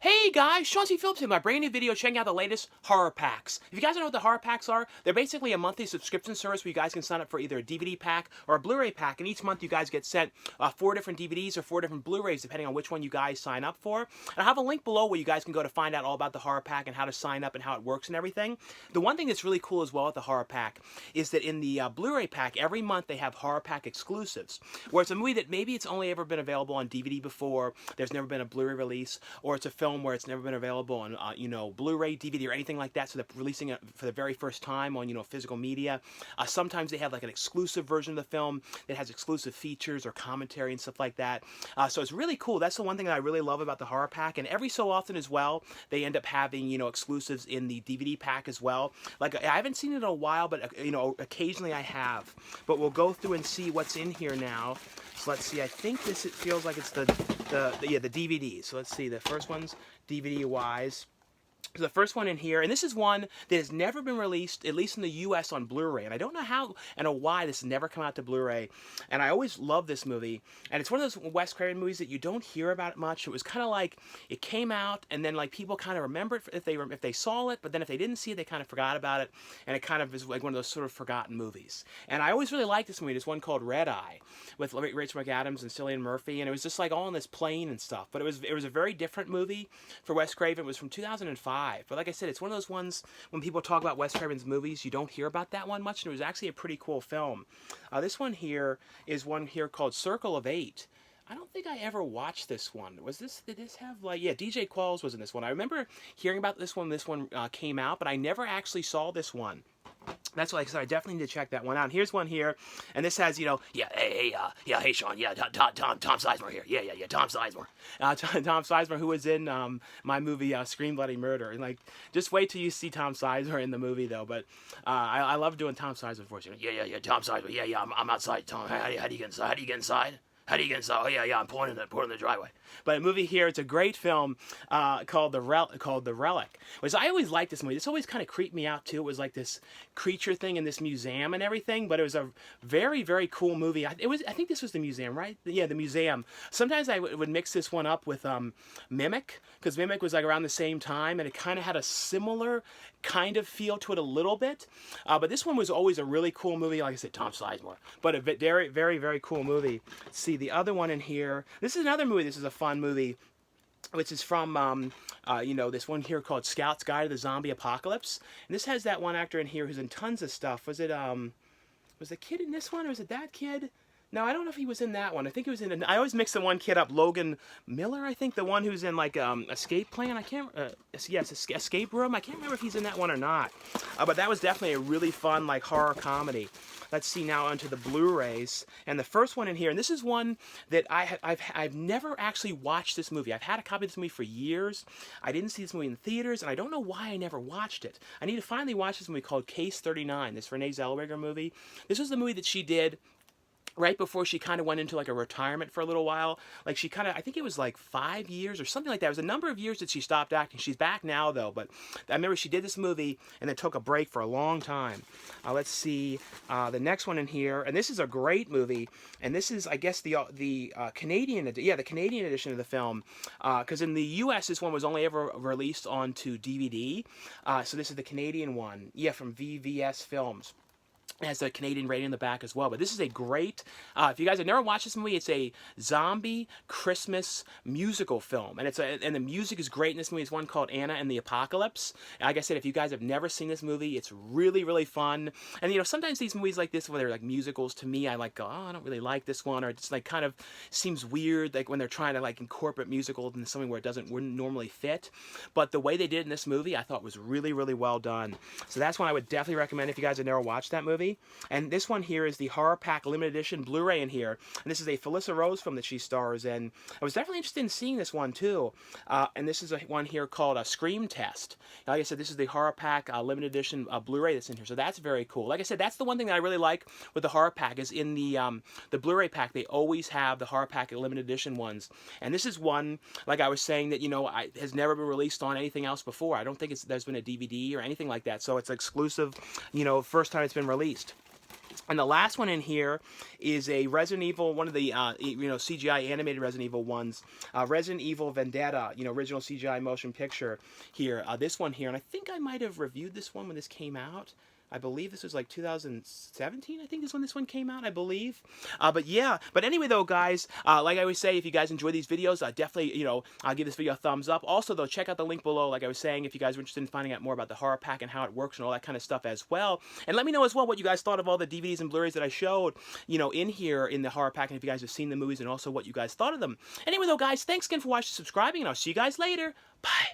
Hey guys, Sean C. Phillips here, my brand new video checking out the latest horror packs. If you guys don't know what the horror packs are, they're basically a monthly subscription service where you guys can sign up for either a DVD pack or a Blu-ray pack, and each month you guys get sent 4 different DVDs or 4 different Blu-rays depending on which one you guys sign up for. And I have a link below where you guys can go to find out all about the horror pack and how to sign up and how it works and everything. The one thing that's really cool as well with the horror pack is that in the Blu-ray pack, every month they have horror pack exclusives, where it's a movie that maybe it's only ever been available on DVD before, there's never been a Blu-ray release, or it's a film where it's never been available on Blu-ray, DVD, or anything like that, so they're releasing it for the very first time on physical media. Sometimes they have like an exclusive version of the film that has exclusive features or commentary and stuff like that. So it's really cool. That's the one thing that I really love about the horror pack. And every so often as well, they end up having exclusives in the DVD pack as well. Like I haven't seen it in a while, but occasionally I have. But we'll go through and see what's in here now. So let's see. I think it feels like it's the DVDs. So let's see. The first one's DVD-wise. So the first one in here, and this is one that has never been released, at least in the U.S. on Blu-ray, and I don't know how and why this has never come out to Blu-ray, and I always love this movie, and it's one of those Wes Craven movies that you don't hear about much. It was kind of like, it came out, and then like people kind of remember it if they saw it, but then if they didn't see it, they kind of forgot about it, and it kind of is like one of those sort of forgotten movies. And I always really liked this movie. This one called Red Eye, with Rachel McAdams and Cillian Murphy, and it was just like all on this plane and stuff, but it was a very different movie for Wes Craven. It was from 2005. But like I said, it's one of those ones when people talk about Wes Craven's movies, you don't hear about that one much, and it was actually a pretty cool film. This one here is one here called Circle of Eight. I don't think I ever watched this one. Did this have like, yeah, DJ Qualls was in this one. I remember hearing about this one when this one came out, but I never actually saw this one. That's why I definitely need to check that one out. And here's one here, and this has, hey Sean, Tom Sizemore here, Tom Sizemore, Tom Sizemore, who was in my movie Scream Bloody Murder, and like, just wait till you see Tom Sizemore in the movie though. But I love doing Tom Sizemore voice. Tom Sizemore, I'm outside, Tom. How do you get inside? How do you get inside? How do you get inside? Oh yeah, I'm pouring in the driveway. But a movie here, it's a great film called the Relic. Which I always liked this movie. This always kind of creeped me out too. It was like this creature thing in this museum and everything. But it was a very, very cool movie. I think this was the museum, right? Yeah, the museum. Sometimes I would mix this one up with Mimic, because Mimic was like around the same time, and it kind of had a similar kind of feel to it a little bit. But this one was always a really cool movie. Like I said, Tom Sizemore. But a very, very, very cool movie. Let's see the other one in here. This is another movie. This is a fun movie, which is from this one here called Scout's Guide to the Zombie Apocalypse. And this has that one actor in here who's in tons of stuff. Was the kid in this one, or was it that kid? No, I don't know if he was in that one. I think he was in. I always mix the one kid up. Logan Miller, I think, the one who's in like Escape Plan. I can't. Yes, Escape Room. I can't remember if he's in that one or not. But that was definitely a really fun like horror comedy. Let's see now onto the Blu-rays, and the first one in here, and this is one that I've never actually watched this movie. I've had a copy of this movie for years. I didn't see this movie in theaters, and I don't know why I never watched it. I need to finally watch this movie called Case 39. This Renee Zellweger movie. This was the movie that she did right before she kind of went into like a retirement for a little while. Like she kind of, I think it was like 5 years or something like that. It was a number of years that she stopped acting. She's back now though, but I remember she did this movie and then took a break for a long time. Let's see the next one in here, and this is a great movie, and this is, I guess, the Canadian, the Canadian edition of the film, because in the U.S. this one was only ever released onto DVD. So this is the Canadian one, from VVS Films. It has a Canadian rating in the back as well. But this is a great, if you guys have never watched this movie, it's a zombie Christmas musical film. And and the music is great in this movie. It's one called Anna and the Apocalypse. And like I said, if you guys have never seen this movie, it's really, really fun. And sometimes these movies like this, when they're like musicals, to me, I like go, oh, I don't really like this one. Or it's like kind of seems weird, like when they're trying to like incorporate musicals into something where it wouldn't normally fit. But the way they did it in this movie, I thought was really, really well done. So that's one I would definitely recommend if you guys have never watched that movie. And this one here is the Horror Pack Limited Edition Blu-ray in here. And this is a Felissa Rose film that she stars in. I was definitely interested in seeing this one too. And this is one here called a Scream Test. Like I said, this is the Horror Pack Limited Edition Blu-ray that's in here. So that's very cool. Like I said, that's the one thing that I really like with the Horror Pack is in the Blu-ray pack, they always have the Horror Pack Limited Edition ones. And this is one, like I was saying, that, has never been released on anything else before. I don't think there's been a DVD or anything like that. So it's exclusive, first time it's been released. And the last one in here is a Resident Evil, one of the CGI animated Resident Evil ones, Resident Evil Vendetta, original CGI motion picture here. This one here, and I think I might have reviewed this one when this came out. I believe this was like 2017, I think is when this one came out, I believe. But yeah, but anyway though, guys, like I always say, if you guys enjoy these videos, definitely, I'll give this video a thumbs up. Also though, check out the link below, like I was saying, if you guys are interested in finding out more about the horror pack and how it works and all that kind of stuff as well. And let me know as well what you guys thought of all the DVDs and Blu-rays that I showed, in here in the horror pack, and if you guys have seen the movies and also what you guys thought of them. Anyway though, guys, thanks again for watching, subscribing, and I'll see you guys later. Bye.